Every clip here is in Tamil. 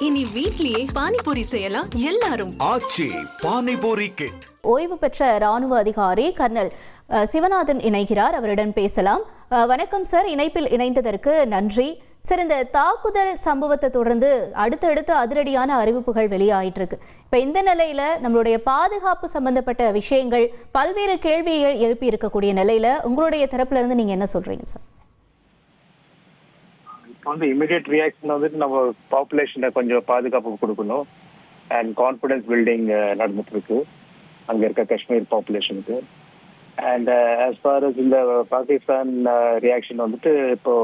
இனி வீட்லயே பானிபூரி செய்யலாம் எல்லாரும். ஆச்சி பானிபூரி கிட். ஓய்வு பெற்ற ராணுவ அதிகாரி கர்னல் சிவநாதன் இணைகிறார். அவரிடம் பேசலாம். வணக்கம் சார், இணைப்பில் இணைந்ததற்கு நன்றி. சார், இந்த தாக்குதல் சம்பவத்தை தொடர்ந்து அடுத்தடுத்து அதிரடியான அறிவிப்புகள் வெளியாயிட்டு இருக்கு. இப்போ இந்த நிலையில நம்மளுடைய பாதுகாப்பு சம்பந்தப்பட்ட விஷயங்கள் பல்வேறு கேள்விகள் எழுப்பி இருக்கக்கூடிய நிலையில உங்களுடைய தரப்புல இருந்து நீங்க என்ன சொல்றீங்க சார்? இப்போ இமிடியேட் ரியாக்ஷன் வந்துட்டு நம்ம பாப்புலேஷனை கொஞ்சம் பாதுகாப்பு கொடுக்கணும். அண்ட் கான்ஃபிடன்ஸ் பில்டிங் நடந்துட்டு இருக்கு அங்கே இருக்க காஷ்மீர் பாப்புலேஷனுக்கு. அண்ட் ஆஸ் ஃபார் அஸ் இந்த பாகிஸ்தான் ரியாக்ஷன் வந்துட்டு இப்போ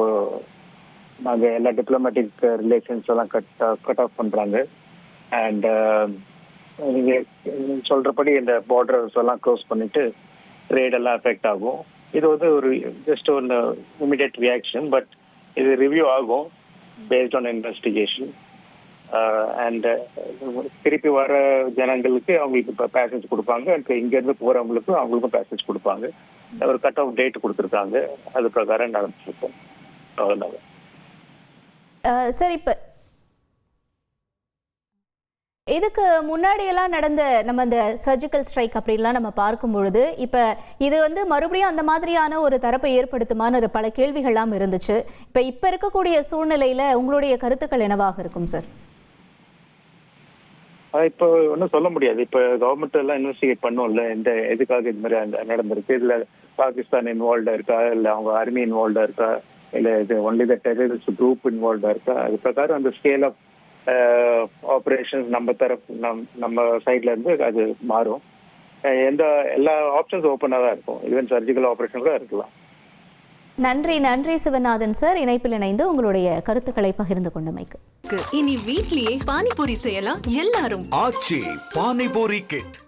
நாங்கள் எல்லா டிப்ளமேட்டிக் ரிலேஷன்ஸ் எல்லாம் கட் ஆஃப் பண்ணுறாங்க. அண்ட் நீங்கள் சொல்கிறபடி இந்த பார்டர்ஸ் எல்லாம் க்ளோஸ் பண்ணிட்டு ட்ரேட் எல்லாம் அஃபெக்ட் ஆகும். இது வந்து ஒரு ஜஸ்ட் ஒரு இமிடியேட் ரியாக்ஷன். பட் இது ரிவ்யூ ஆகும் பேஸ்ட் ஆன் இன்வெஸ்டிகேஷன். அண்ட் திருப்பி வர ஜனங்களுக்கு அவங்களுக்கு இப்போ பேசேஜ் கொடுப்பாங்க. இங்கேருந்து போகிறவங்களுக்கு அவங்களுக்கும் பேசேஜ் கொடுப்பாங்க. ஒரு கட் ஆஃப் டேட் கொடுத்துருக்காங்க. அது பிரகாரம் நடந்துருக்கோம். அவ்வளோதான் சார், இப்போ இதுக்கு முன்னாடியெல்லாம் நடந்த நம்ம இந்த சர்ஜிக்கல் ஸ்ட்ரைக் அப்படின்லாம் நம்ம பார்க்கும் பொழுது இப்போ இது வந்து மறுபடியும் அந்த மாதிரியான ஒரு தரப்பை ஏற்படுத்துமான ஒரு பல கேள்விகள்லாம் இருந்துச்சு. இப்போ இருக்கக்கூடிய சூழ்நிலையில் உங்களுடைய கருத்துக்கள் என்னவாக இருக்கும் சார்? இப்போ ஒன்றும் சொல்ல முடியாது. இப்போ கவர்மெண்ட் எல்லாம் இன்வெஸ்டிகேட் பண்ணும்ல, இந்த எதுக்காக இது மாதிரி நடந்திருக்கு, இதில் பாகிஸ்தான் இன்வால்வ்டா இருக்கா, இல்லை அவங்க ஆர்மி இன்வால்வ்டா இருக்கா, இல்லை இது ஒன்லி த டெரரிஸ்ட் குரூப் இன்வால்வ்டா இருக்கா, அது பிரகாரம் அந்த ஸ்கேல் ஆஃப் ஆப்ரேஷன்ஸ் நம்ம தரப்பு நம்ம சைட்ல இருந்து அது மாறும். எல்லா ஆப்ஷன்ஸ் ஓப்பனாக தான் இருக்கும். ஈவன் சர்ஜிக்கல் ஆப்ரேஷன் கூட இருக்கலாம். நன்றி சிவநாதன் சார், இணைப்பில் இணைந்து உங்களுடைய கருத்துக்களை பகிர்ந்து கொண்டமைக்கு. இனி வீட்லயே பானிபூரி செய்யலாம் எல்லாரும். ஆச்சி பானிபூரி கிட்.